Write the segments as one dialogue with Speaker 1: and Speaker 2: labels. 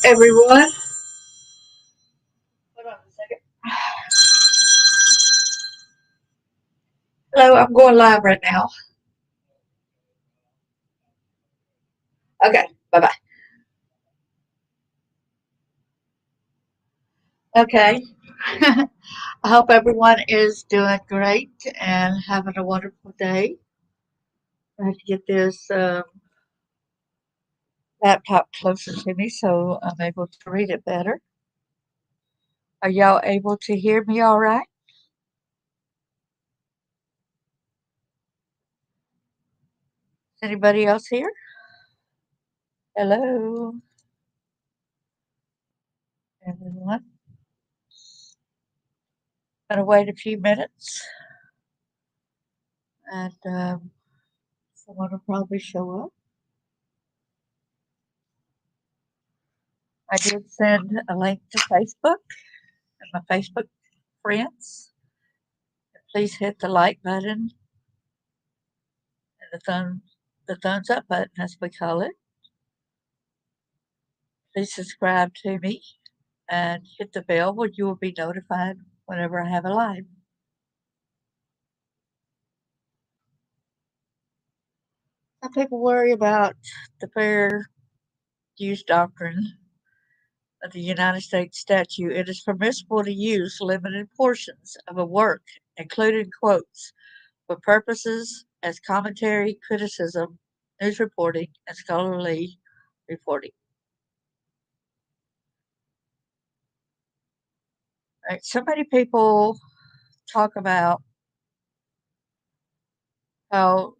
Speaker 1: everyone. Hold on a second. Hello, I'm going live right now. Okay, bye bye. Okay. I hope everyone is doing great and having a wonderful day. I have to get this laptop closer to me so I'm able to read it better. Are y'all able to hear me all right? Is anybody else here? Hello, everyone. Gonna wait a few minutes and someone will probably show up. I did send a link to Facebook and my Facebook friends. Please hit the like button and the thumbs up button as we call it. Please subscribe to me and hit the bell where you will be notified whenever I have a live. Some people worry about the fair use doctrine of the United States statute. It is permissible to use limited portions of a work, including quotes, for purposes as commentary, criticism, news reporting, and scholarly reporting. Right? So many people talk about how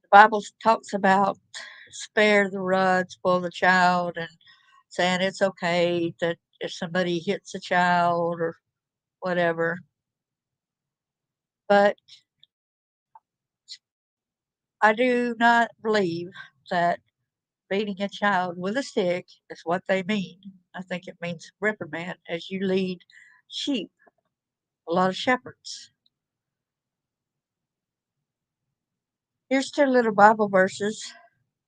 Speaker 1: the Bible talks about spare the rod, spoil the child, and saying it's okay that if somebody hits a child or whatever. But I do not believe that beating a child with a stick is what they mean. I think it means reprimand as you lead sheep, a lot of shepherds. Here's two little Bible verses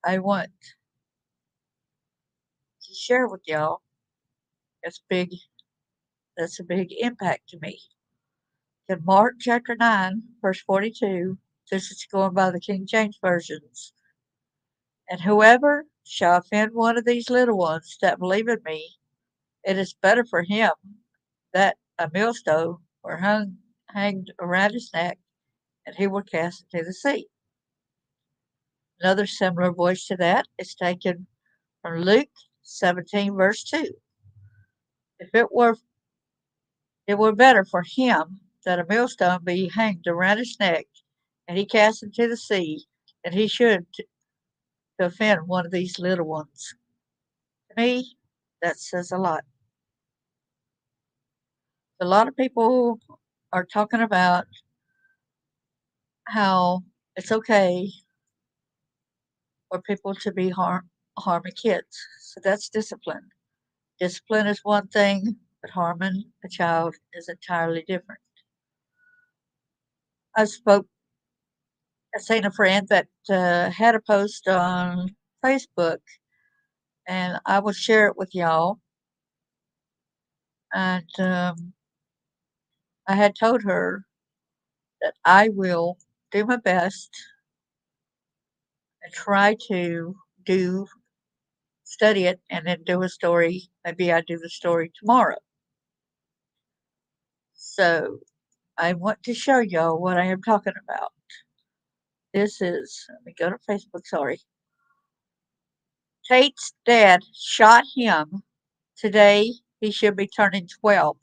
Speaker 1: I want to share with y'all. That's big. That's a big impact to me. In Mark chapter 9, verse 42, this is going by the King James versions. And whoever shall offend one of these little ones that believe in me, it is better for him that a millstone were hanged around his neck, and he were cast into the sea. Another similar voice to that is taken from Luke 17, verse 2. If it were better for him that a millstone be hanged around his neck, and he cast into the sea, than he should to offend one of these little ones. To me, that says a lot. A lot of people are talking about how it's okay for people to be harming kids. So that's discipline. Discipline is one thing, but harming a child is entirely different. I spoke. I seen a friend that had a post on Facebook, and I will share it with y'all. And I had told her that I will do my best and try to do study it and then do a story. Maybe I do the story tomorrow. So I want to show y'all what I am talking about. This is, let me go to Facebook, sorry. Tate's dad shot him. Today he should be turning 12.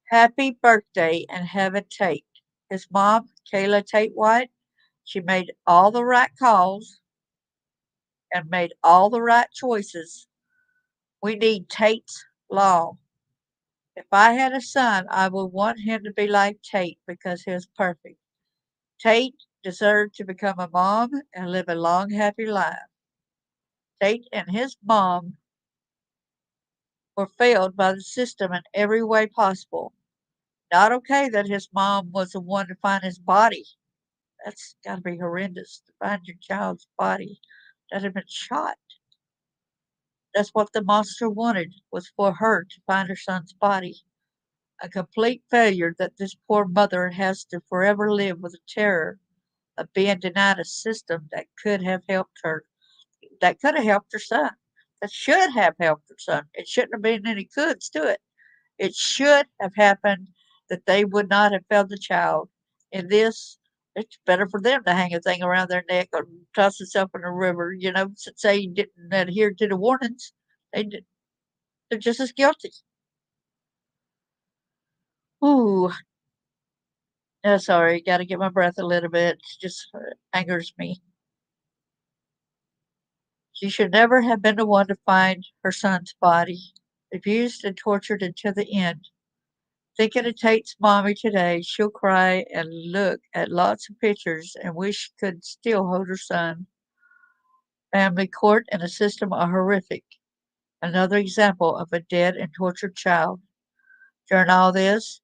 Speaker 1: Happy birthday and heaven Tate. His mom, Kayla Tate White, she made all the right calls and made all the right choices. We need Tate's law. If I had a son, I would want him to be like Tate because he was perfect. Tate deserved to become a mom and live a long, happy life. Tate and his mom were failed by the system in every way possible. Not okay that his mom was the one to find his body. That's got to be horrendous to find your child's body that had been shot. That's what the monster wanted, was for her to find her son's body. A complete failure that this poor mother has to forever live with the terror of being denied a system that could have helped her, that could have helped her son, that should have helped her son. It shouldn't have been any coulds to it. It should have happened that they would not have found the child. In this, it's better for them to hang a thing around their neck or toss itself in a river, since they didn't adhere to the warnings. They did, they're just as guilty. Ooh, sorry, got to get my breath a little bit. It just angers me. She should never have been the one to find her son's body, abused and tortured until the end. Thinking of Tate's mommy today, she'll cry and look at lots of pictures and wish she could still hold her son. Family court and a system are horrific. Another example of a dead and tortured child. During all this,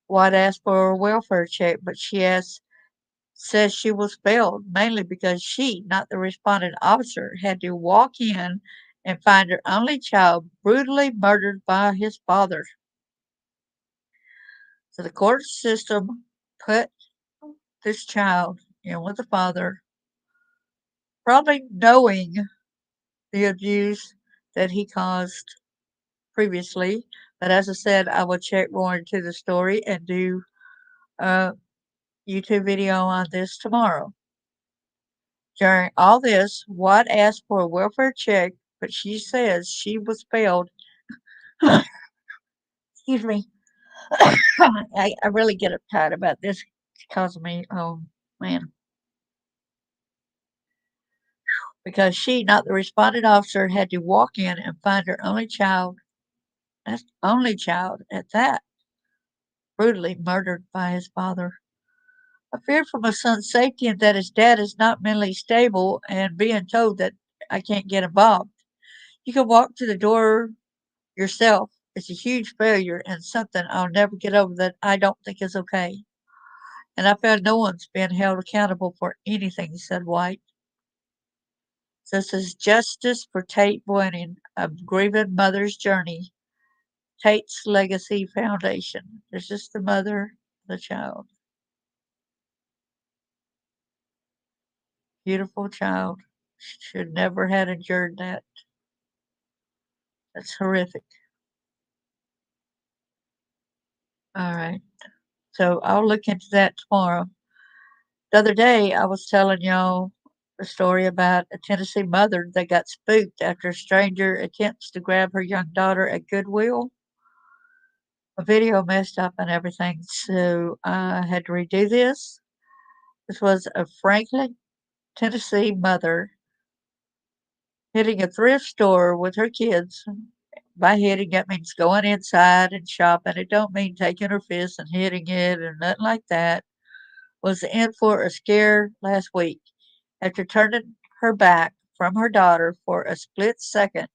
Speaker 1: White asked for a welfare check, but says she was failed mainly because she, not the responding officer, had to walk in and find her only child brutally murdered by his father. So the court system put this child in with the father, probably knowing the abuse that he caused previously. But as I said, I will check more into the story and do a YouTube video on this tomorrow. During all this, Watt asked for a welfare check, but she says she was failed. Excuse me. I really get uptight about this. It's causing me, oh man, because she, not the responding officer, had to walk in and find her only child, that's only child at that, brutally murdered by his father. I fear for my son's safety and that his dad is not mentally stable and being told that I can't get involved. You can walk to the door yourself. It's a huge failure and something I'll never get over that I don't think is okay. And I found no one's been held accountable for anything, said White. This is justice for Tate Boynton, a grieving mother's journey. Tate's Legacy Foundation. This is the mother, the child. Beautiful child. Should never had endured that. That's horrific. All right. So I'll look into that tomorrow. The other day, I was telling y'all a story about a Tennessee mother that got spooked after a stranger attempts to grab her young daughter at Goodwill. A video messed up and everything, so I had to redo this. This was a Franklin, Tennessee mother hitting a thrift store with her kids. By hitting, that means going inside and shopping. It don't mean taking her fist and hitting it or nothing like that. Was in for a scare last week after turning her back from her daughter for a split second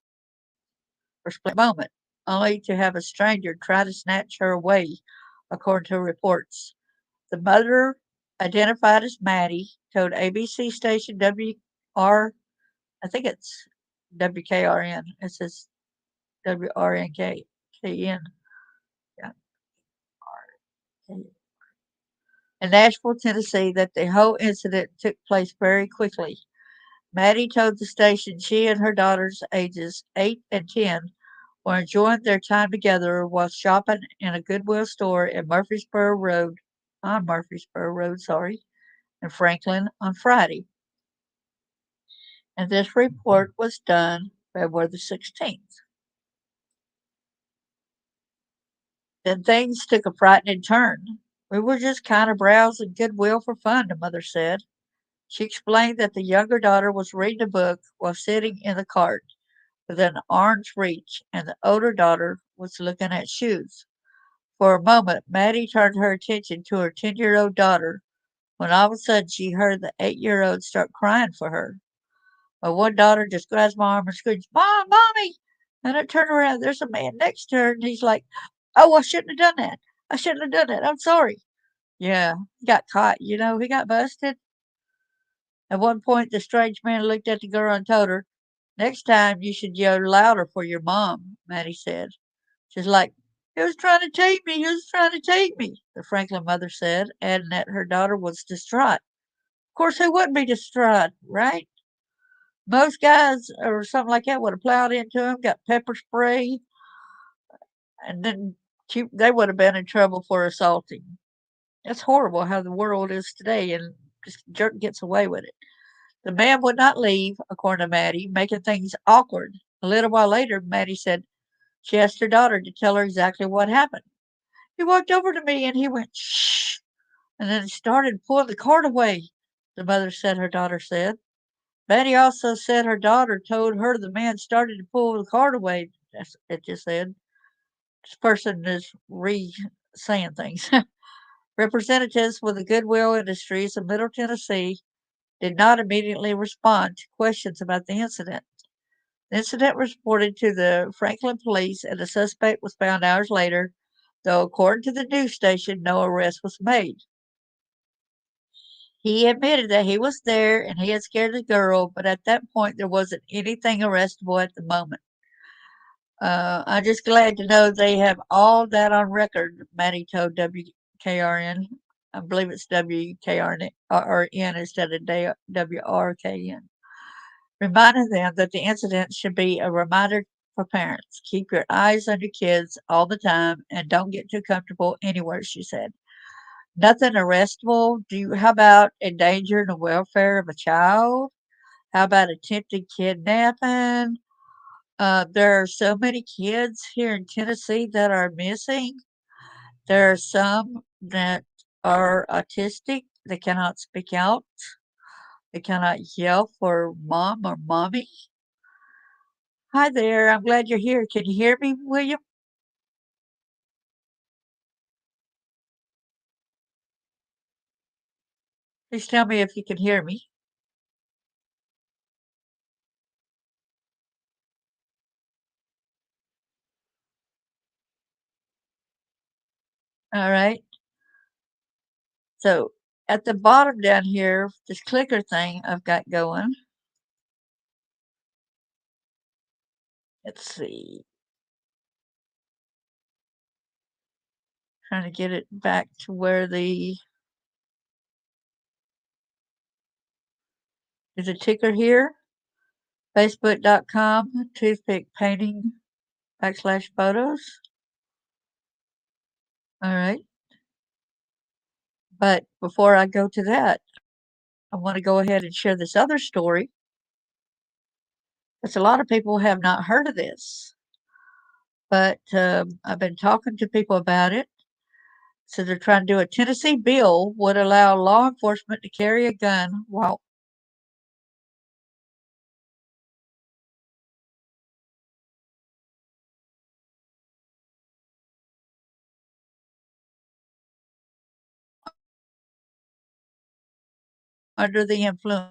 Speaker 1: or split moment, only to have a stranger try to snatch her away, according to reports. The mother, identified as Maddie, told ABC station WR, I think it's WKRN. It says WRNK, KN, yeah, in Nashville, Tennessee, that the whole incident took place very quickly. Maddie told the station she and her daughters, ages 8 and 10, were enjoying their time together while shopping in a Goodwill store on Murfreesboro Road, in Franklin on Friday. And this report was done February the 16th. Then things took a frightening turn. We were just kind of browsing Goodwill for fun, the mother said. She explained that the younger daughter was reading a book while sitting in the cart within arm's reach, and the older daughter was looking at shoes. For a moment, Maddie turned her attention to her 10-year-old daughter when all of a sudden she heard the 8-year-old start crying for her. My one daughter just grabs my arm and screams, "Mom, Mommy!" And I turn around. There's a man next to her, and he's like, "Oh, I shouldn't have done that. I shouldn't have done that. I'm sorry." Yeah, he got caught. He got busted. At one point, the strange man looked at the girl and told her, Next time you should yell louder for your mom, Maddie said. She's like, he was trying to take me, he was trying to take me, the Franklin mother said, adding that her daughter was distraught. Of course, who wouldn't be distraught, right? Most guys or something like that would have plowed into him, got pepper spray, and then they would have been in trouble for assaulting. It's horrible how the world is today, and this jerk gets away with it. The man would not leave, according to Maddie, making things awkward. A little while later, Maddie said she asked her daughter to tell her exactly what happened. He walked over to me and he went, shh, and then started pulling the cart away, the mother said her daughter said. Maddie also said her daughter told her the man started to pull the cart away. It just said. This person is saying things. Representatives with the Goodwill Industries of Middle Tennessee did not immediately respond to questions about the incident. The incident was reported to the Franklin police and the suspect was found hours later, though according to the news station, no arrest was made. He admitted that he was there and he had scared the girl, but at that point there wasn't anything arrestable at the moment. I'm just glad to know they have all that on record, Maddie told WKRN. I believe it's WKRN instead of WRKN, reminding them that the incident should be a reminder for parents. Keep your eyes on your kids all the time and don't get too comfortable anywhere, she said. Nothing arrestable. How about endangering the welfare of a child? How about attempted kidnapping? There are so many kids here in Tennessee that are missing. There are some that are autistic. They cannot speak out. They cannot yell for mom or mommy. Hi there. I'm glad you're here. Can you hear me, William? Please tell me if you can hear me. All right. So at the bottom down here, this clicker thing I've got going. Let's see. Trying to get it back to where there's a ticker here. Facebook.com, Toothpick Painting /photos. All right. But before I go to that, I want to go ahead and share this other story because a lot of people have not heard of this. But I've been talking to people about it. So they're trying to do a Tennessee bill would allow law enforcement to carry a gun while under the influence.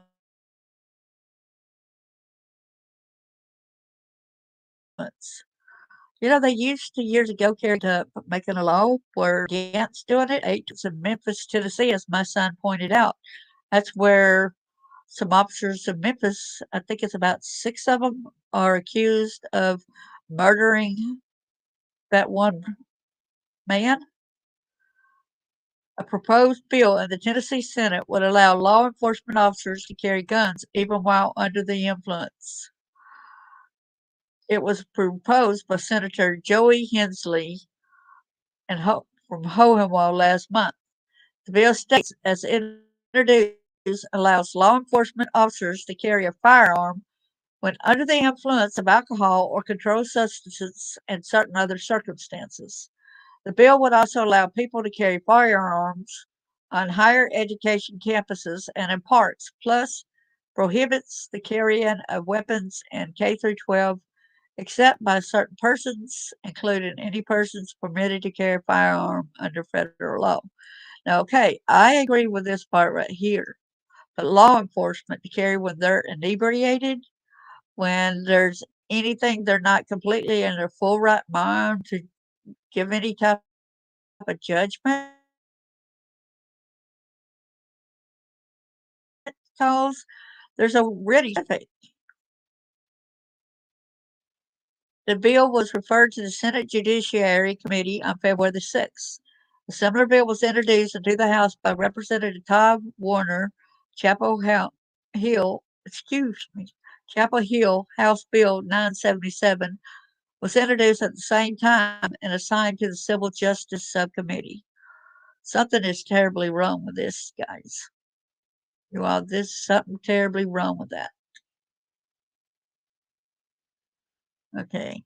Speaker 1: You know, they used to years ago carry to making a law where against doing it. Agents in Memphis, Tennessee, as my son pointed out. That's where some officers in Memphis, I think it's about 6 of them, are accused of murdering that one man. A proposed bill in the Tennessee Senate would allow law enforcement officers to carry guns even while under the influence. It was proposed by Senator Joey Hensley from Hohenwald last month. The bill states, as introduced, allows law enforcement officers to carry a firearm when under the influence of alcohol or controlled substances and certain other circumstances. The bill would also allow people to carry firearms on higher education campuses and in parks, plus prohibits the carrying of weapons in K through 12 except by certain persons, including any persons permitted to carry a firearm under federal law. Now, okay, I agree with this part right here, but law enforcement to carry when they're inebriated, when there's anything they're not completely in their full right mind to give any type of judgment calls, there's a ready The bill was referred to the Senate Judiciary Committee on February the 6th. A similar bill was introduced into the House by Representative Todd Warner, Chapel Hill, excuse me, Chapel Hill, House Bill 977 was introduced at the same time and assigned to the Civil Justice Subcommittee. Something is terribly wrong with this, guys. You all, there's something terribly wrong with that. Okay.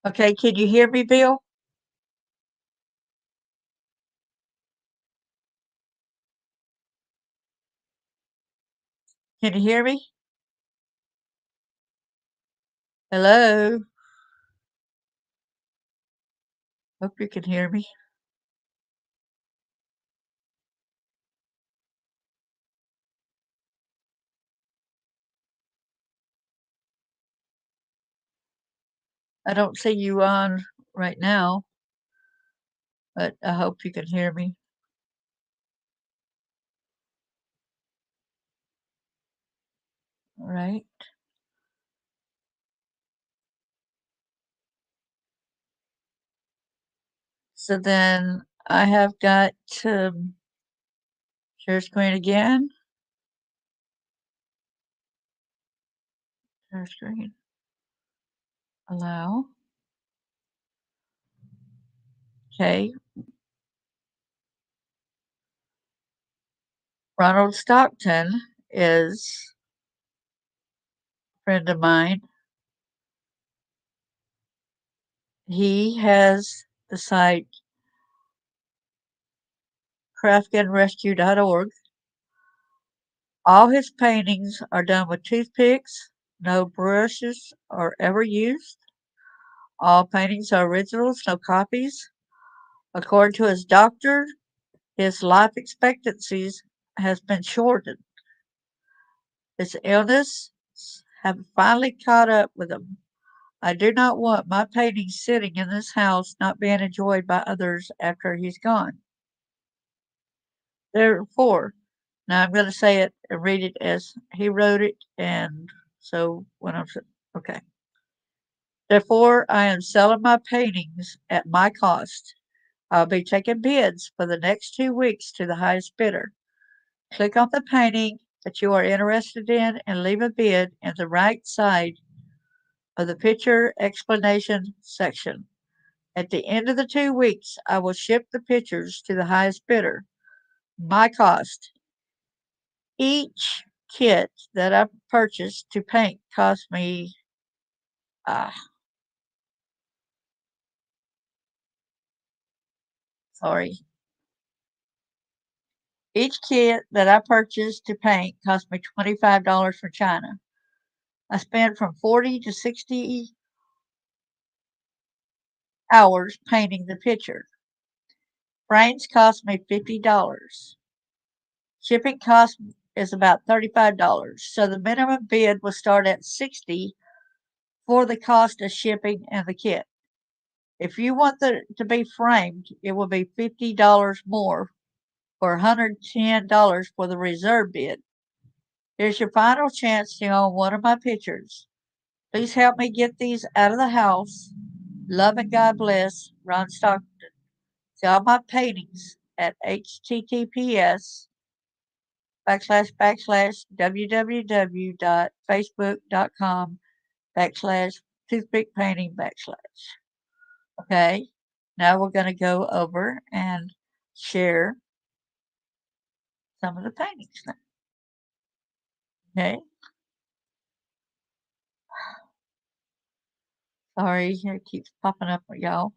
Speaker 1: Okay, can you hear me, Bill? Can you hear me? Hello? Hope you can hear me. I don't see you on right now, but I hope you can hear me. All right. So then I have got to share screen again. Share screen. Allow. Okay. Ronald Stockton is a friend of mine. He has the site craftgunrescue.org. All his paintings are done with toothpicks. No brushes are ever used. All paintings are originals, no copies. According to his doctor, his life expectancies has been shortened. His illness have finally caught up with him. I do not want my paintings sitting in this house not being enjoyed by others after he's gone. Therefore, now I'm going to say it and read it as he wrote it, and so when I'm okay. Therefore, I am selling my paintings at my cost. I'll be taking bids for the next 2 weeks to the highest bidder. Click on the painting that you are interested in and leave a bid in the right side of the picture explanation section. At the end of the 2 weeks, I will ship the pictures to the highest bidder. My cost. Each kit that I purchased to paint cost me, ah, sorry. Each kit that I purchased to paint cost me $25 from China. I spent from 40 to 60 hours painting the picture. Frames cost me $50. Shipping cost is about $35. So the minimum bid will start at 60 for the cost of shipping and the kit. If you want to be framed, it will be $50 more or $110 for the reserve bid. Here's your final chance to own one of my pictures. Please help me get these out of the house. Love and God bless, Ron Stockton. See all my paintings at https www.facebook.com/toothpick painting / Okay, now we're going to go over and share some of the paintings now. Okay, sorry, it keeps popping up with y'all.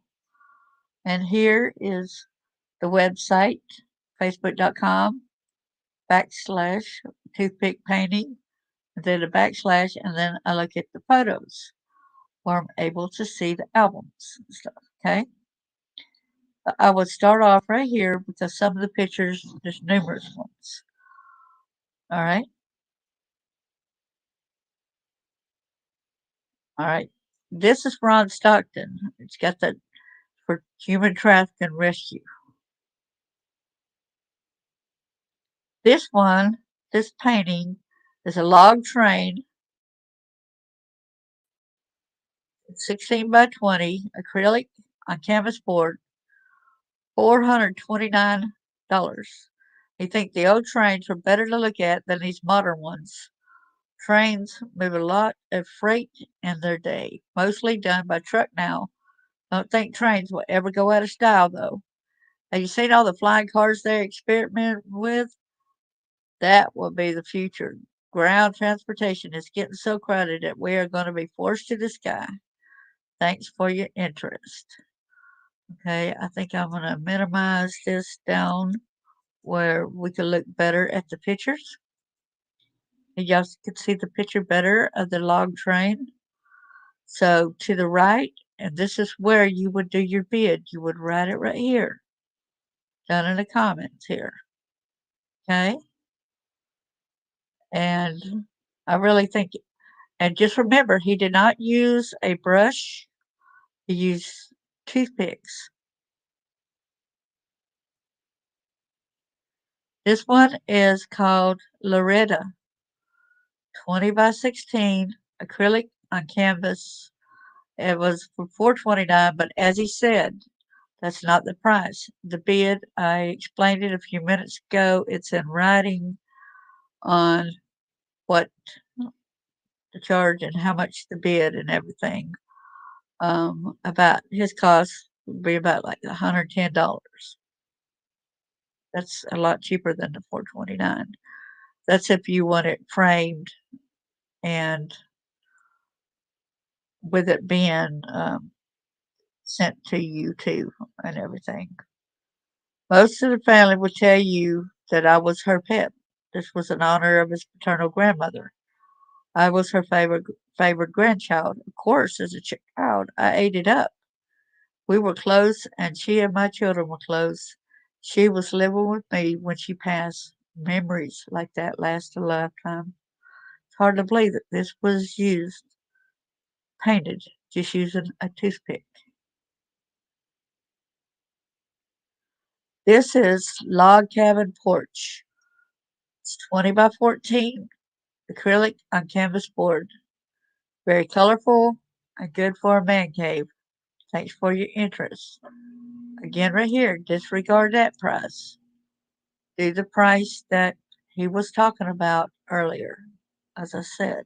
Speaker 1: And here is the website, facebook.com/toothpick painting, and then a backslash, and then I look at the photos where I'm able to see the albums and stuff. Okay, I would start off right here because some of the pictures, there's numerous ones. All right, all right. This is Ron Stockton. It's got the for Human Trafficking Rescue. This one, this painting, is a log train 16 by 20 acrylic on canvas board, $429. You think the old trains were better to look at than these modern ones. Trains move a lot of freight in their day, mostly done by truck now. Don't think trains will ever go out of style, though. Have you seen all the flying cars they experiment with? That will be the future. Ground transportation is getting so crowded that we are going to be forced to the sky. Thanks for your interest. Okay, I think I'm going to minimize this down where we can look better at the pictures. And y'all can see the picture better of the log train. So to the right, and this is where you would do your bid. You would write it right here, down in the comments here. Okay? And I really think, and just remember, he did not use a brush, he used toothpicks. This one is called Loretta, 20 by 16, acrylic on canvas. It was for $429, but as he said, that's not the price. The bid, I explained it a few minutes ago. It's in writing on what the charge and how much the bid and everything. About his cost would be about like $110. That's a lot cheaper than the 429. That's if you want it framed and with it being sent to you too and everything. Most of the family will tell you that I was her pet. This was in honor of his paternal grandmother. I was her favorite grandchild. Of course, as a child, I ate it up. We were close, and she and my children were close. She was living with me when she passed. Memories like that last a lifetime. It's hard to believe that this was painted, just using a toothpick. This is log cabin porch. It's 20 by 14, acrylic on canvas board. Very colorful and good for a man cave. Thanks for your interest. Again, right here, disregard that price. Do the price that he was talking about earlier, as I said.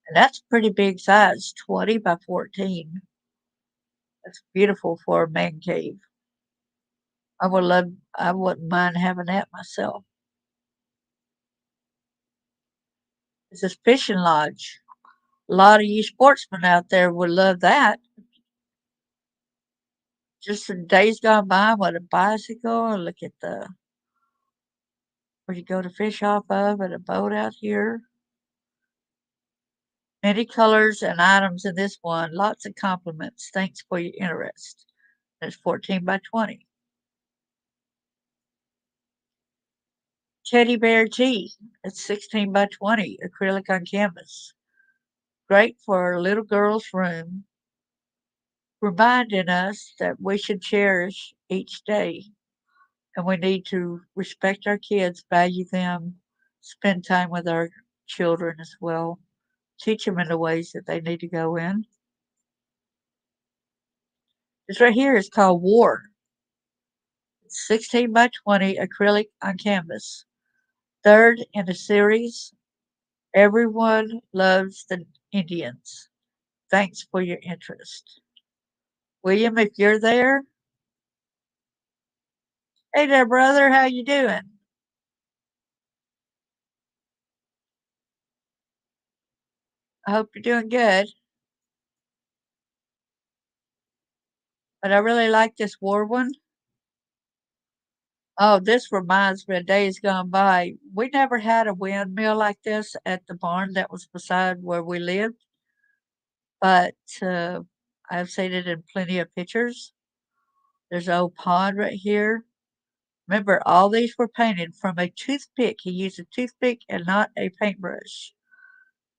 Speaker 1: And that's pretty big size, 20 by 14. That's beautiful for a man cave. I wouldn't mind having that myself. This is fishing lodge. A lot of you sportsmen out there would love that. Just in days gone by with a bicycle and look at the where you go to fish off of and a boat out here. Many colors and items in this one. Lots of compliments. Thanks for your interest. It's 14 by 20. Teddy bear tea. It's 16 by 20. Acrylic on canvas. Great for a little girl's room. Reminding us that we should cherish each day and we need to respect our kids, value them, spend time with our children as well, teach them in the ways that they need to go in. This right here is called War. It's 16 by 20 acrylic on canvas. Third in the series. Everyone loves the Indians. Thanks for your interest. William, if you're there, hey there, brother, how you doing? I hope you're doing good. But I really like this war one. Oh, this reminds me of days gone by. We never had a windmill like this at the barn that was beside where we lived, but I've seen it in plenty of pictures. There's an old pond right here. Remember, all these were painted from a toothpick. He used a toothpick and not a paintbrush.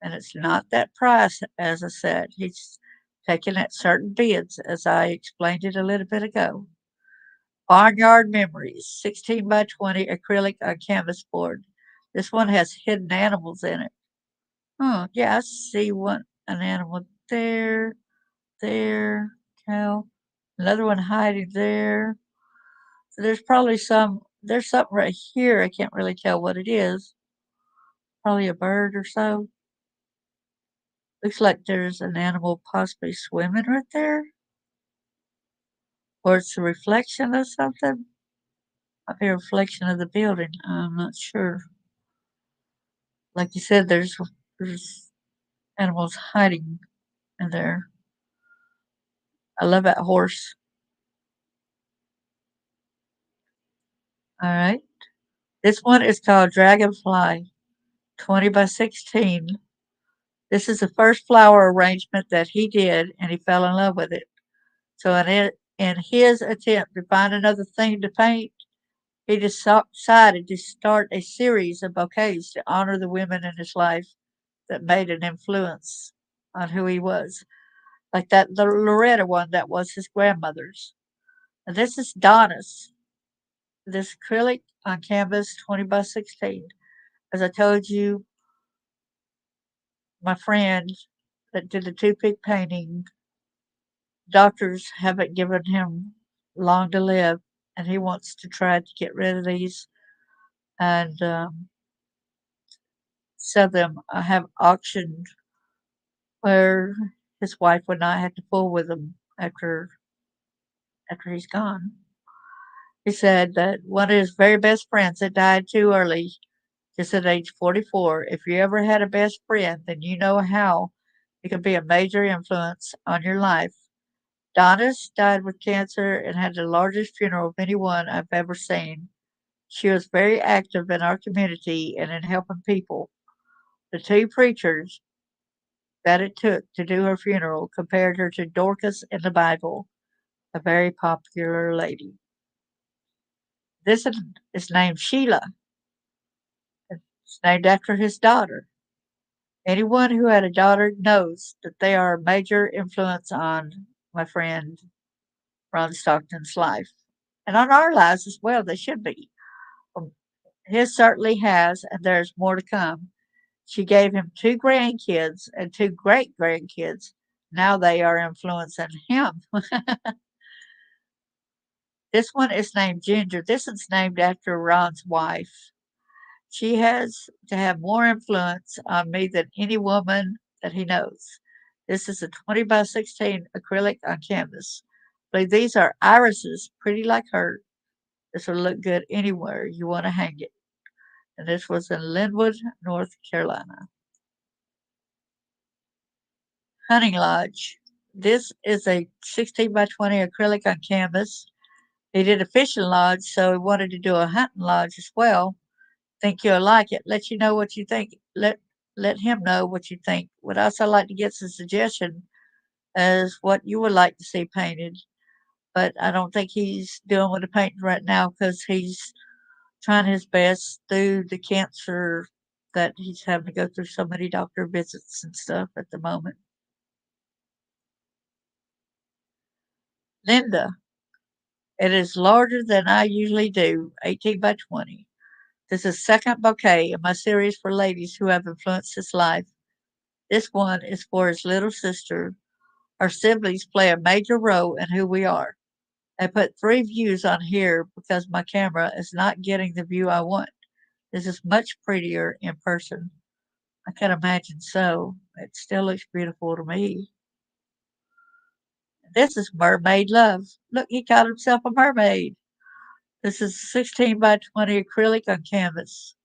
Speaker 1: And it's not that price, as I said. He's taking at certain bids, as I explained it a little bit ago. Barnyard Memories, 16 by 20 acrylic on canvas board. This one has hidden animals in it. Oh, yeah, I see one an animal there. there. Cow. Another one hiding there. So there's something right here. I can't really tell what it is. Probably a bird or so. Looks like there's an animal possibly swimming right there. Or it's a reflection of something. Might be a reflection of the building. I'm not sure. Like you said, there's animals hiding in there. I love that horse. All right. This one is called Dragonfly, 20 by 16. This is the first flower arrangement that he did, and he fell in love with it. So in his attempt to find another thing to paint, he decided to start a series of bouquets to honor the women in his life that made an influence on who he was. Like the Loretta one that was his grandmother's. And this is Donna's. This acrylic on canvas 20 by 16. As I told you, my friend that did the toothpick painting, doctors haven't given him long to live, and he wants to try to get rid of these and sell them. I have auctioned where his wife would not have to fool with him after he's gone. He said that one of his very best friends had died too early, just at age 44. If you ever had a best friend, then you know how it can be a major influence on your life. Donna's died with cancer and had the largest funeral of anyone I've ever seen. She was very active in our community and in helping people. The two preachers that it took to do her funeral compared her to Dorcas in the Bible, a very popular lady. This is named Sheila. It's named after his daughter. Anyone who had a daughter knows that they are a major influence on my friend Ron Stockton's life and on our lives as well. They should be. Um, His certainly has, and there's more to come. She gave him two grandkids and two great grandkids. Now they are influencing him. This one is named Ginger. This one's named after Ron's wife. She has to have more influence on me than any woman that he knows. This is a 20 by 16 acrylic on canvas. I believe these are irises, pretty like her. This will look good anywhere you want to hang it. And this was in Linwood, North Carolina. Hunting Lodge. This is a 16 by 20 acrylic on canvas. He did a fishing lodge, so he wanted to do a hunting lodge as well. Think you'll like it. Let you know what you think. Let him know what you think. Would also like to get some suggestion as what you would like to see painted. But I don't think he's doing with the painting right now because he's trying his best through the cancer that he's having to go through so many doctor visits and stuff at the moment. Linda, it is larger than I usually do, 18 by 20. This is second bouquet in my series for ladies who have influenced his life. This one is for his little sister. Our siblings play a major role in who we are. I put three views on here because my camera is not getting the view I want. This is much prettier in person. I can imagine so. It still looks beautiful to me. This is Mermaid Love. Look, he called himself a mermaid. This is 16 by 20 acrylic on canvas.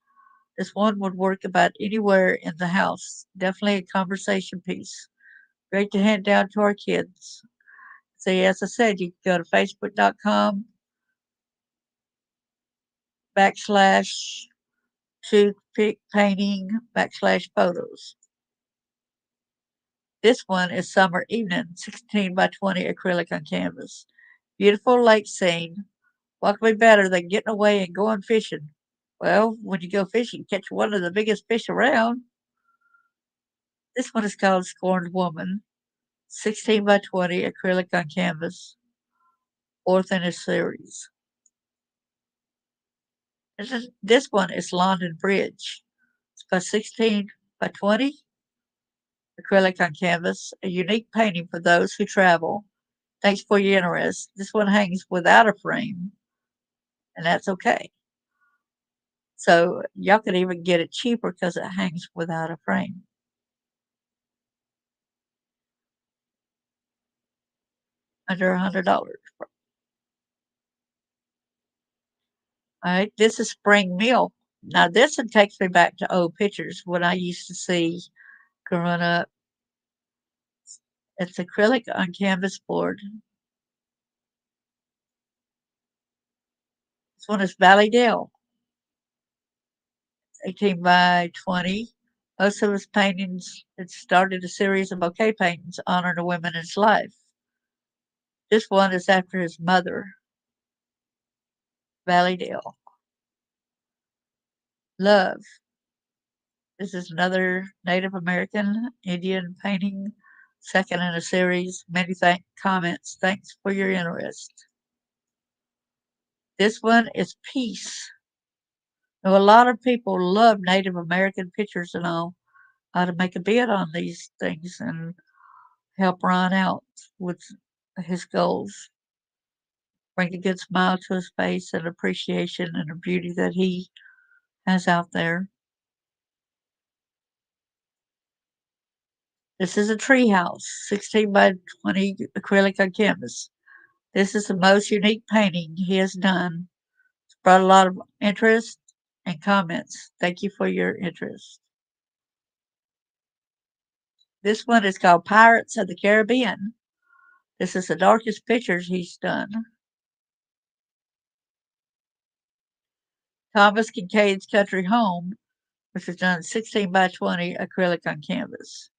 Speaker 1: This one would work about anywhere in the house. Definitely a conversation piece. Great to hand down to our kids. See, as I said, you can go to facebook.com backslash toothpick painting backslash photos. This one is summer evening, 16 by 20 acrylic on canvas. Beautiful lake scene. What could be better than getting away and going fishing? Well, when you go fishing, catch one of the biggest fish around. This one is called Scorned Woman, 16 by 20 acrylic on canvas, fourth in a series. This one is London Bridge. It's by 16 by 20 acrylic on canvas, a unique painting for those who travel. Thanks for your interest. This one hangs without a frame, and that's okay. So y'all could even get it cheaper because it hangs without a frame. Under $100. All right, this is spring meal. Now this one takes me back to old pictures when I used to see growing up. It's acrylic on canvas board. This one is Valley Dale, 18 by 20. Most of his paintings, it started a series of bouquet paintings honoring the women in his life. This one is after his mother, Valley Dale. Love. This is another Native American Indian painting, second in a series. Many comments. Thanks for your interest. This one is Peace. Now, a lot of people love Native American pictures and all. How to make a bid on these things and help Ron out with his goals. Bring a good smile to his face and appreciation and the beauty that he has out there. This is a tree house, 16 by 20 acrylic on canvas. This is the most unique painting he has done. It's brought a lot of interest and comments. Thank you for your interest. This one is called Pirates of the Caribbean. This is the darkest pictures he's done. Thomas Kincaid's Country Home, which is done 16 by 20 acrylic on canvas.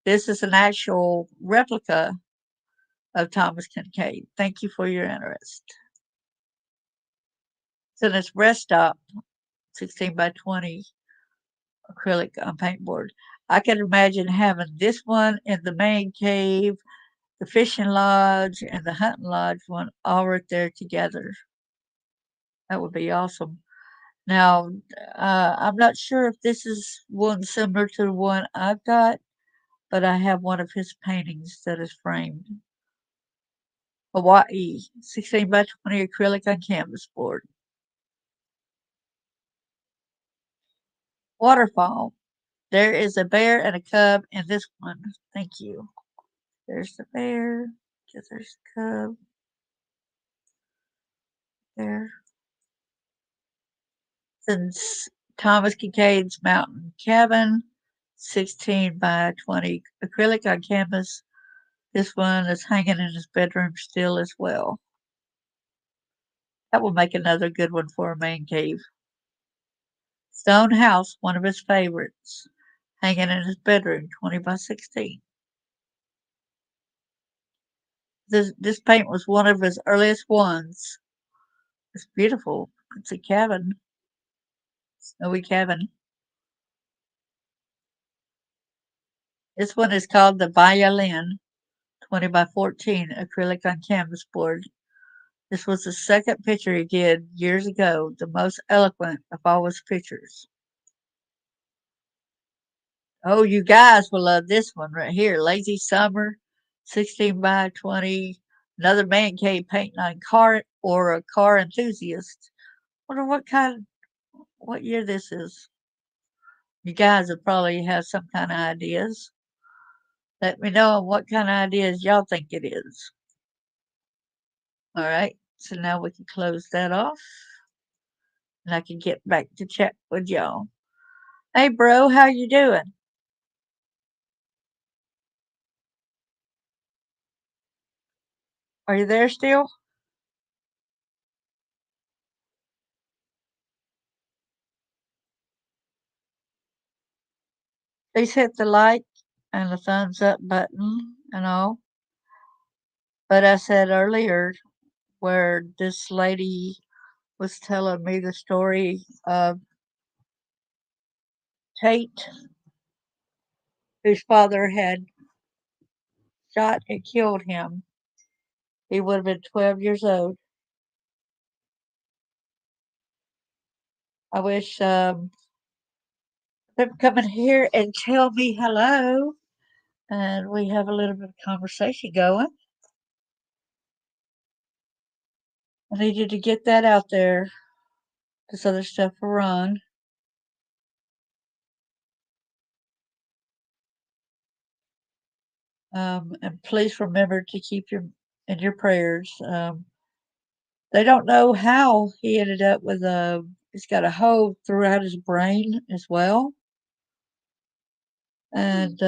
Speaker 1: This is an actual replica of Thomas Kincaid. Thank you for your interest. So this rest stop, 16 by 20 acrylic on paintboard. I can imagine having this one in the main cave, the fishing lodge, and the hunting lodge one all right there together. That would be awesome. Now, I'm not sure if this is one similar to the one I've got, but I have one of his paintings that is framed. Hawaii, 16 by 20 acrylic on canvas board. Waterfall. There is a bear and a cub in this one. Thank you. There's the bear. There's the cub. There. Since Thomas Kincaid's Mountain Cabin, 16 by 20 acrylic on canvas. This one is hanging in his bedroom still as well. That will make another good one for a man cave. Stone House, one of his favorites, hanging in his bedroom, 20 by 16. This paint was one of his earliest ones. It's beautiful. It's a cabin, snowy cabin. This one is called the Violin, 20 by 14, acrylic on canvas board. This was the second picture he did years ago, the most eloquent of all his pictures. Oh, you guys will love this one right here. Lazy Summer, 16 by 20. Another man cave painting on car or a car enthusiast. Wonder what year this is. You guys will probably have some kind of ideas. Let me know what kind of ideas y'all think it is. All right, so now we can close that off and I can get back to chat with y'all. Hey, bro, how you doing? Are you there still? Please hit the like and the thumbs up button and all. But I said earlier where this lady was telling me the story of Tate, whose father had shot and killed him. He would have been 12 years old. I wish them come in here and tell me hello. and we have a little bit of conversation going. I needed to get that out there. This other stuff for Ron. And please remember to keep your in your prayers. They don't know how he ended up with a. He's got a hole throughout his brain as well, and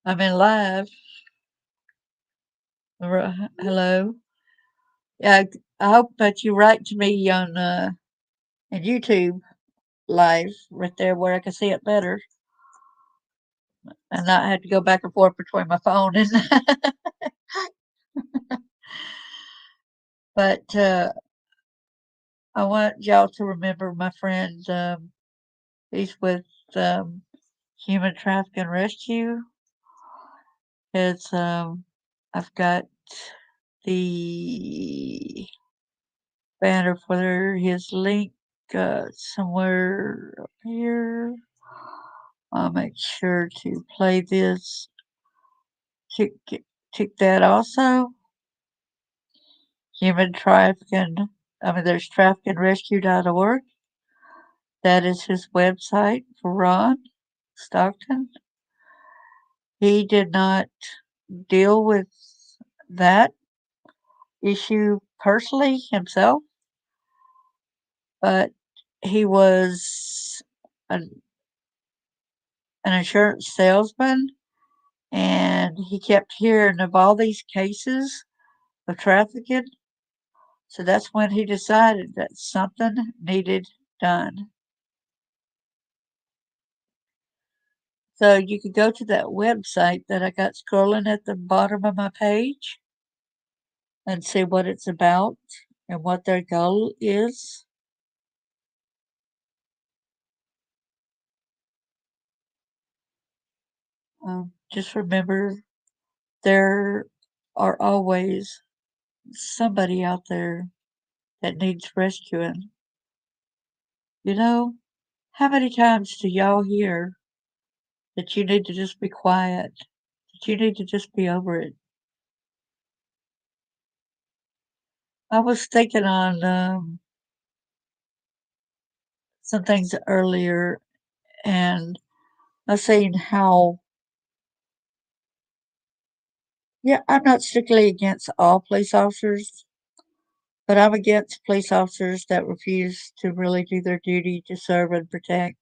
Speaker 1: I'm in live. Hello. Yeah, I hope that you write to me on in YouTube live right there where I can see it better and not have to go back and forth between my phone and. But I want y'all to remember my friend. He's with Human Trafficking Rescue. It's I've got the banner for his link somewhere up here. I'll make sure to play this. Tick that also. Human Trafficking. There's traffickingrescue.org. That is his website for Ron Stockton. He did not deal with that issue personally himself, but he was an insurance salesman and he kept hearing of all these cases of trafficking. So that's when he decided that something needed done. So you could go to that website that I got scrolling at the bottom of my page and see what it's about and what their goal is. Just remember there are always somebody out there that needs rescuing. You know, how many times do y'all hear that you need to just be quiet, that you need to just be over it? I was thinking on some things earlier, and I was saying how, yeah, I'm not strictly against all police officers, but I'm against police officers that refuse to really do their duty to serve and protect.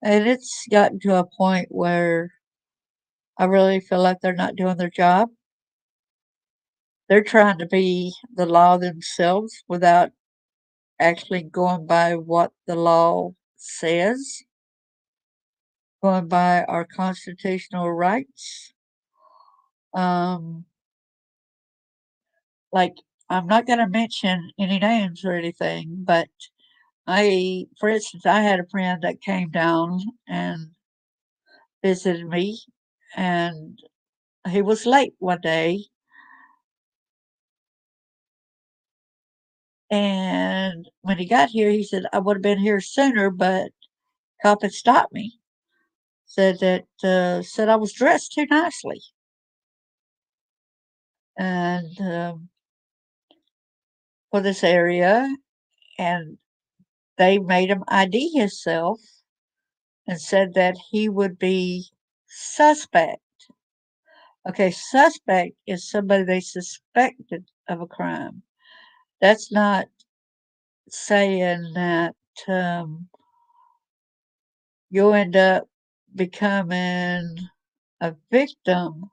Speaker 1: And it's gotten to a point where I really feel like they're not doing their job. They're trying to be the law themselves without actually going by what the law says, going by our constitutional rights. Um, like, I'm not going to mention any names or anything, but for instance, I had a friend that came down and visited me, and he was late one day, and when he got here, he said, "I would have been here sooner, but cop had stopped me." Said I was dressed too nicely, and for this area, and they made him ID himself and said that he would be suspect. Okay, suspect is somebody they suspected of a crime. That's not saying that um, you'll end up becoming a victim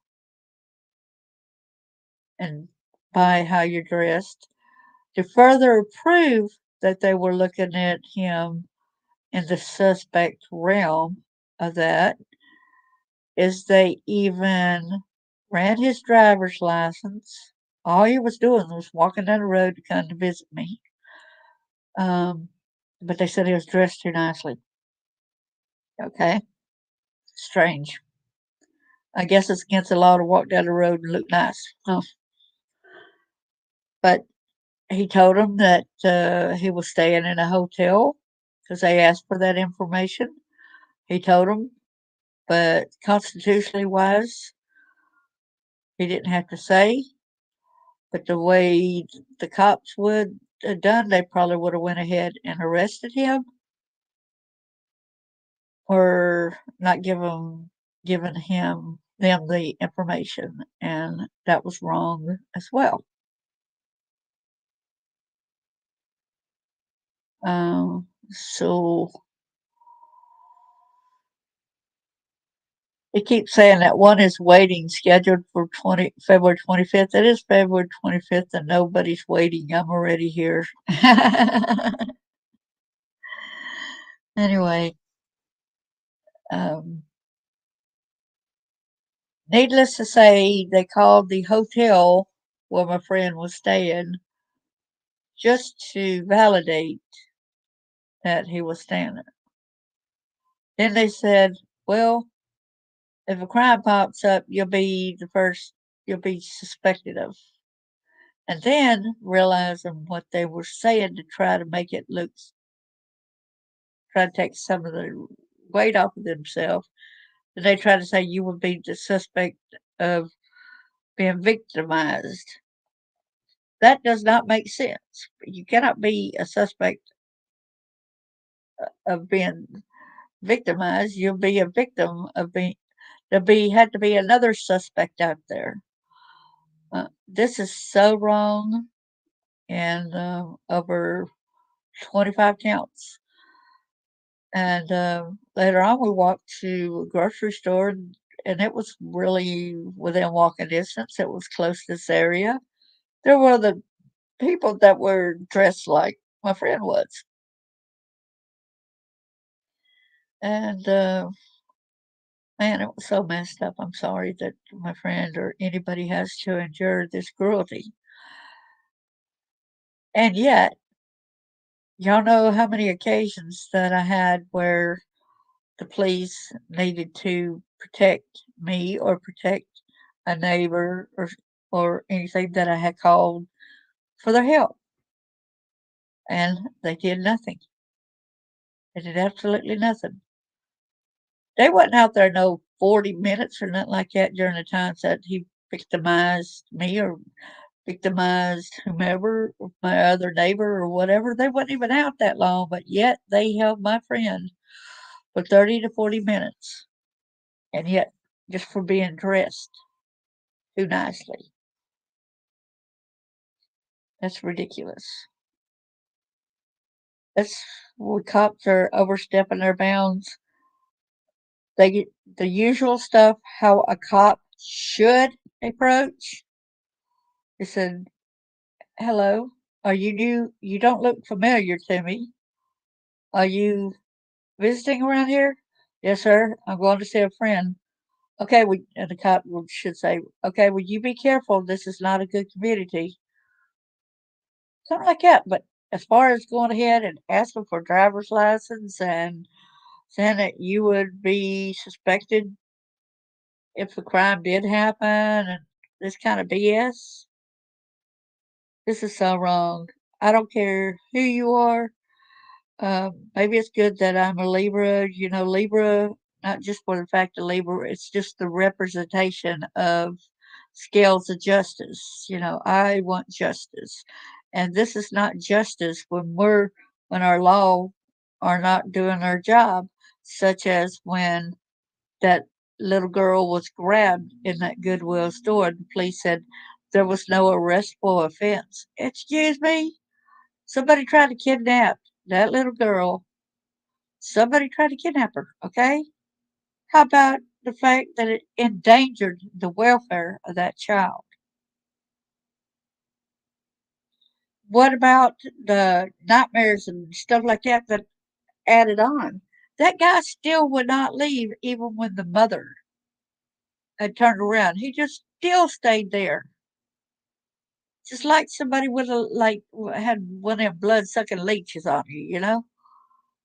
Speaker 1: and by how you're dressed. To further prove that they were looking at him in the suspect realm of that, is they even ran his driver's license. All he was doing was walking down the road to come to visit me. Um, but they said he was dressed too nicely. Okay, strange. I guess it's against the law to walk down the road and look nice. Huh. But He told them that he was staying in a hotel because they asked for that information. He told them, but constitutionally wise, he didn't have to say. But the way the cops would have done, they probably would have went ahead and arrested him or not given him them the information, and that was wrong as well. So they keep saying that one is waiting, scheduled for February 25th. It is February 25th, and nobody's waiting. I'm already here. Anyway, um, needless to say, they called the hotel where my friend was staying just to validate that he was staying there. Then they said, well, if a crime pops up, you'll be suspected of. And then realizing what they were saying to try to make it look, try to take some of the weight off of themselves, and they try to say you would be the suspect of being victimized. That does not make sense. You cannot be a suspect of being victimized. You'll be a victim of being. There be had to be another suspect out there. This is so wrong, and over 25 counts. And later on, we walked to a grocery store, and it was really within walking distance. It was close to this area. There were the people that were dressed like my friend was. And man, it was so messed up. I'm sorry that my friend or anybody has to endure this cruelty. And yet, y'all know how many occasions that I had where the police needed to protect me or protect a neighbor or anything that I had called for their help, and they did nothing. They did absolutely nothing. They wasn't out there no 40 minutes or nothing like that during the times that he victimized me or victimized whomever, my other neighbor or whatever. They wasn't even out that long, but yet they held my friend for 30 to 40 minutes, and yet just for being dressed too nicely. That's ridiculous. That's where cops are overstepping their bounds. They get the usual stuff how a cop should approach. They said, "Hello, are you new? You don't look familiar to me. Are you visiting around here?" "Yes, sir. I'm going to see a friend." "Okay, and the cop should say, "Okay, will you be careful? This is not a good community." Something like that. But as far as going ahead and asking for a driver's license and saying that you would be suspected if the crime did happen and this kind of BS, this is so wrong. I don't care who you are. Maybe it's good that I'm a Libra. You know, Libra, not just for the fact of Libra, it's just the representation of scales of justice. You know, I want justice. And this is not justice when our law are not doing their job, such as when that little girl was grabbed in that Goodwill store. The police said there was no arrestable offense. Excuse me? Somebody tried to kidnap that little girl. Somebody tried to kidnap her, okay? How about the fact that it endangered the welfare of that child? What about the nightmares and stuff like that that added on? That guy still would not leave even when the mother had turned around. He just still stayed there. Just like somebody with a had one of them blood sucking leeches on you, you know?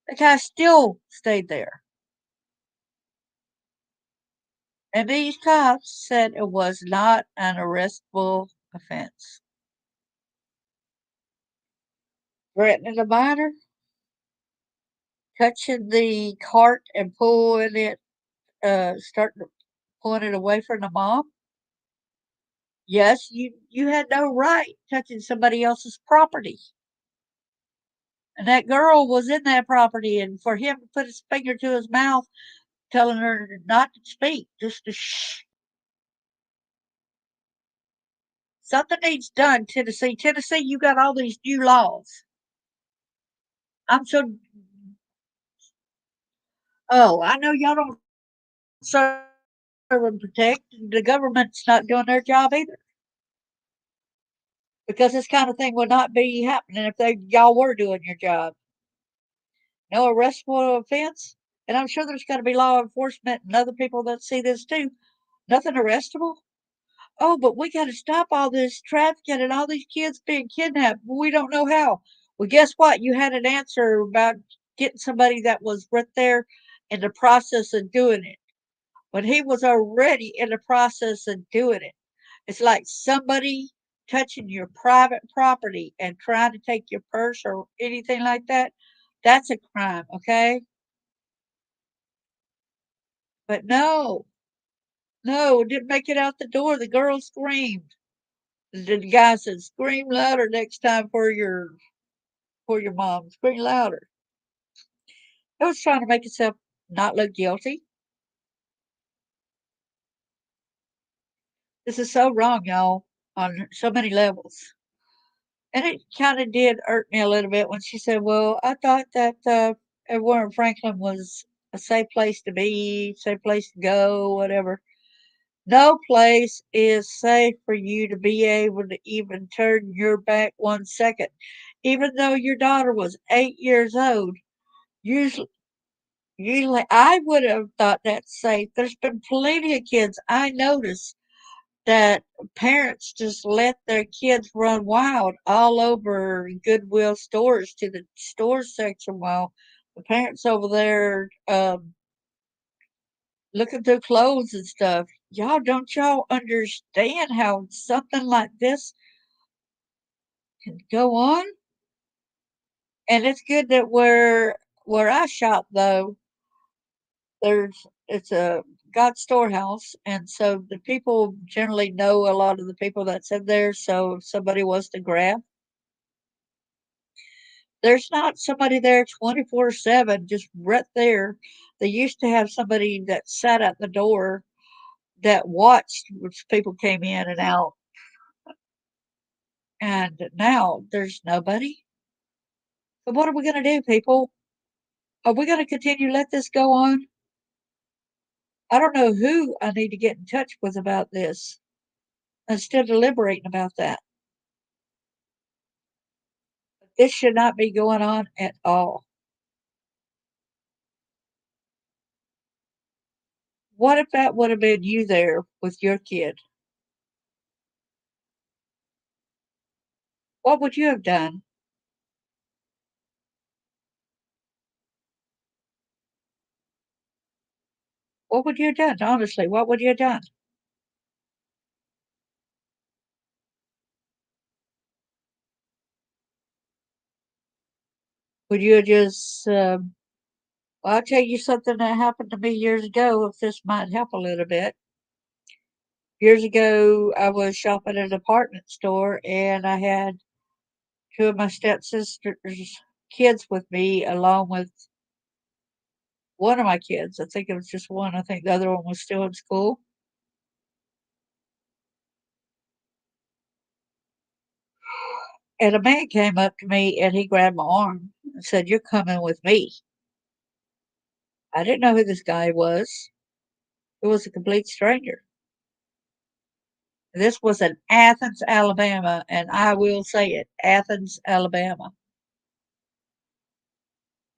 Speaker 1: The guy still stayed there. And these cops said it was not an arrestable offense. threatening a minor, touching the cart and pulling it, starting to pulling it away from the mom. Yes, you had no right touching somebody else's property. And that girl was in that property, and for him to put his finger to his mouth, telling her not to speak, just to shh. Something needs done, Tennessee. Tennessee, you got all these new laws. I'm so. Oh, I know y'all don't serve and protect. The government's not doing their job either. Because this kind of thing would not be happening if y'all were doing your job. No arrestable offense, and I'm sure there's going to be law enforcement and other people that see this too. Nothing arrestable. Oh, but we got to stop all this trafficking and all these kids being kidnapped. We don't know how. Well, guess what? You had an answer about getting somebody that was right there in the process of doing it. When he was already in the process of doing it, it's like somebody touching your private property and trying to take your purse or anything like that. That's a crime, okay? But no, no, didn't make it out the door. The girl screamed. The guy said, "Scream louder next time for your mom. Scream louder." I was trying to make himself not look guilty. This is so wrong, y'all, on so many levels. And it kind of did hurt me a little bit when she said, "Well, I thought that Warren Franklin was a safe place to be, safe place to go, whatever." No place is safe for you to be able to even turn your back 1 second. Even though your daughter was 8 years old, usually, usually I would have thought that's safe. There's been plenty of kids I notice that parents just let their kids run wild all over Goodwill stores to the stores section while the parents over there looking through clothes and stuff. Y'all understand how something like this can go on? And it's good that where I shop though, it's a God storehouse, and so the people generally know a lot of the people that's in there. So if somebody wants to grab, there's not somebody there 24/7, just right there. They used to have somebody that sat at the door that watched which people came in and out, and now there's nobody. So what are we going to do, people? Are we going to continue to let this go on? I don't know who I need to get in touch with about this instead of deliberating about that. This should not be going on at all. What if that would have been you there with your kid? What would you have done? What would you have done? Honestly, what would you have done? Would you have just, well, I'll tell you something that happened to me years ago, if this might help a little bit. Years ago, I was shopping at a department store and I had two of my stepsister's kids with me, along with one of my kids. I think it was just one. I think the other one was still in school. And a man came up to me and he grabbed my arm and said, "You're coming with me." I didn't know who this guy was. It was a complete stranger. This was in Athens, Alabama, and I will say it, Athens, Alabama.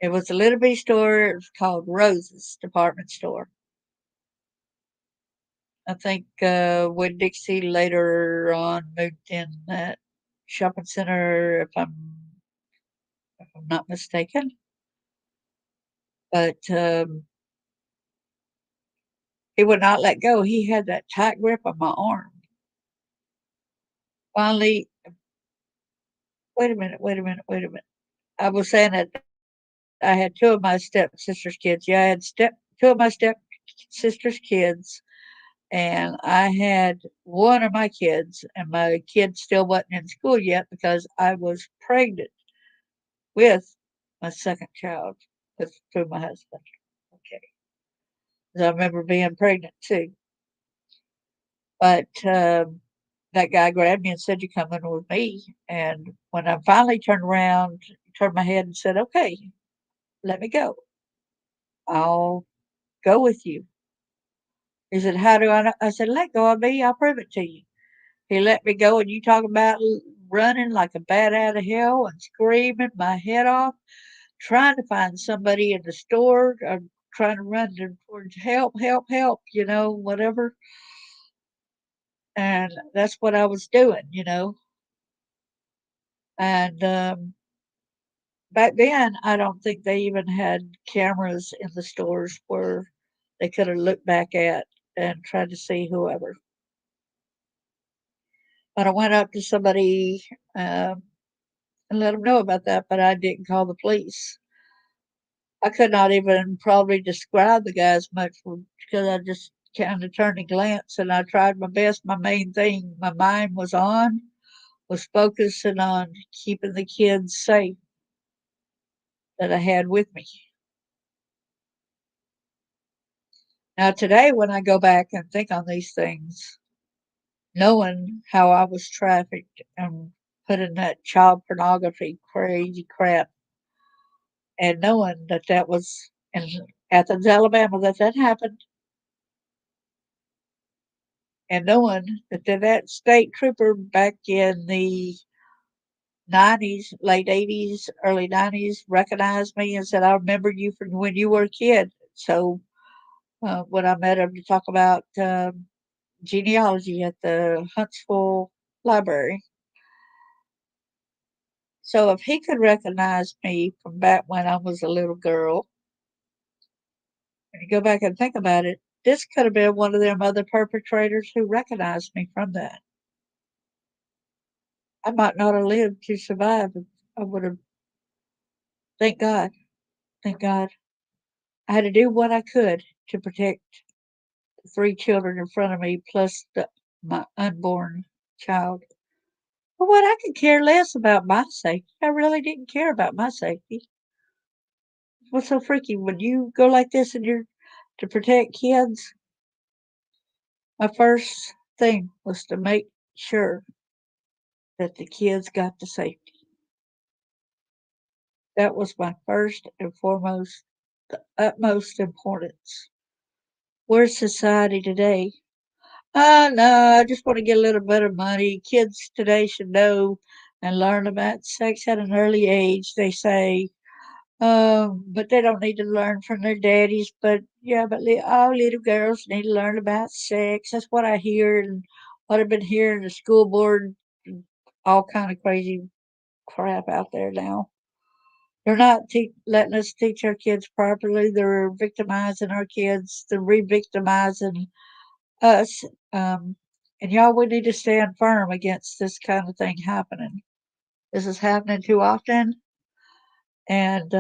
Speaker 1: It was a little bitty store. It was called Rose's Department Store. I think when Dixie later on moved in that shopping center, if I'm not mistaken. But he would not let go. He had that tight grip on my arm. Finally, wait a minute, wait a minute, wait a minute. I was saying that I had two of my stepsister's kids. Yeah, I had two of my stepsister's kids, and I had one of my kids, and my kid still wasn't in school yet because I was pregnant with my second child through my husband. Okay, 'cause I remember being pregnant too, but that guy grabbed me and said, "You coming with me?" And when I finally turned around, turned my head and said, "Okay, let me go. I'll go with you." He said, "How do I know?" I said, "Let go of me. I'll prove it to you." He let me go, and you talk about running like a bat out of hell and screaming my head off, trying to find somebody in the store, trying to run towards help, help, help, whatever. And that's what I was doing. And back then, I don't think they even had cameras in the stores where they could have looked back at and tried to see whoever. But I went up to somebody and let them know about that, but I didn't call the police. I could not even probably describe the guy as much because I just kind of turned a glance and I tried my best. My main thing my mind was on was focusing on keeping the kids safe that I had with me. Now, today, when I go back and think on these things, knowing how I was trafficked and put in that child pornography crazy crap, and knowing that that was in Athens, Alabama, that happened, and knowing that state trooper back in the 90s, late 80s, early 90s, recognized me and said, "I remember you from when you were a kid." So when I met him to talk about genealogy at the Huntsville Library, so if he could recognize me from back when I was a little girl, and you go back and think about it, this could have been one of them other perpetrators who recognized me from that. I might not have lived to survive. I would have, thank God, thank God. I had to do what I could to protect the three children in front of me, plus my unborn child. But what I could care less about my safety. I really didn't care about my safety. What's so freaky when you go like this and you're to protect kids? My first thing was to make sure that the kids got to safety. That was my first and foremost, the utmost importance. Where's society today? No, I just want to get a little bit of money. Kids today should know and learn about sex at an early age, they say. But they don't need to learn from their daddies. But yeah, but all little girls need to learn about sex. That's what I hear and what I've been hearing the school board, all kind of crazy crap out there now. They're not letting us teach our kids properly. They're victimizing our kids. They're re-victimizing us. Um, and y'all, we need to stand firm against this kind of thing happening. This is happening too often, and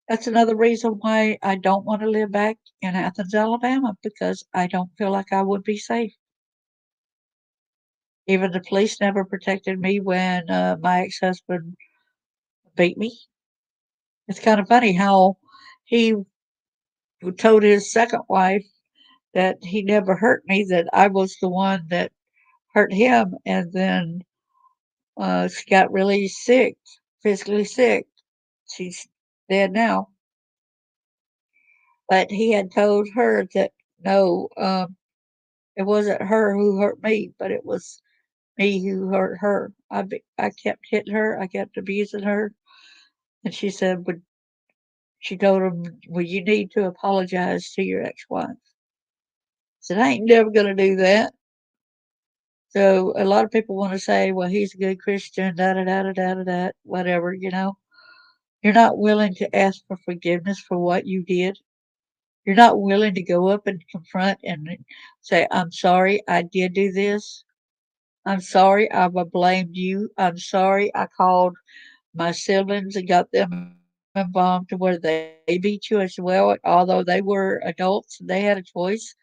Speaker 1: that's another reason why I don't want to live back in Athens, Alabama, because I don't feel like I would be safe. Even the police never protected me when my ex-husband beat me. It's kind of funny how he told his second wife that he never hurt me, that I was the one that hurt him, and then she got really sick, physically sick. She's dead now. But he had told her that no, it wasn't her who hurt me, but it was me who hurt her. I kept hitting her, I kept abusing her, and she said, she told him, "Well, you need to apologize to your ex-wife." I said, "I ain't never gonna do that." So a lot of people want to say, "Well, he's a good Christian, da da da da da da da," whatever. You're not willing to ask for forgiveness for what you did. You're not willing to go up and confront and say, "I'm sorry, I did do this. I'm sorry, I blamed you. I'm sorry, I called my siblings and got them involved to where they beat you as well, although they were adults and they had a choice.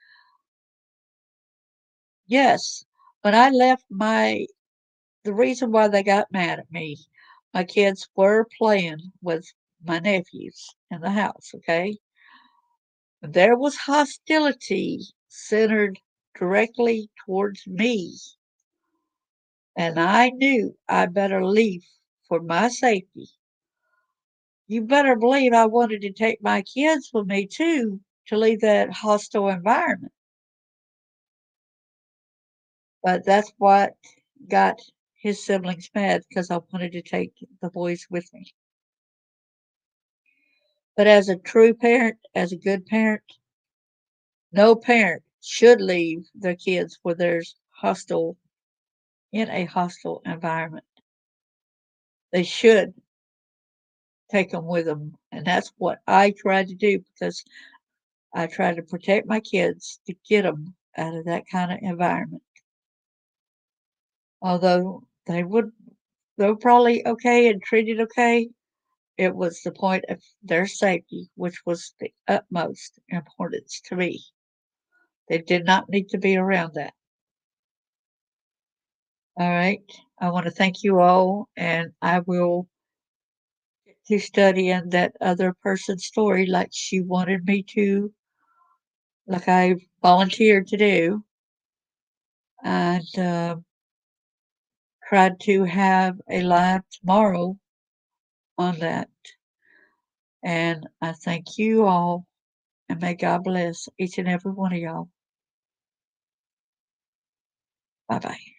Speaker 1: Yes, when I left the reason why they got mad at me, my kids were playing with my nephews in the house, okay? There was hostility centered directly towards me, and I knew I better leave for my safety. You better believe I wanted to take my kids with me too to leave that hostile environment. But that's what got his siblings mad because I wanted to take the boys with me. But as a true parent, as a good parent, no parent should leave their kids where there's hostile in a hostile environment. They should take them with them, and that's what I tried to do because I tried to protect my kids to get them out of that kind of environment. Although they were probably okay and treated okay, it was the point of their safety, which was the utmost importance to me. They did not need to be around that. All right. I want to thank you all, and I will get to studying that other person's story like she wanted me to, like I volunteered to do, and tried to have a live tomorrow on that. And I thank you all, and may God bless each and every one of y'all. Bye bye.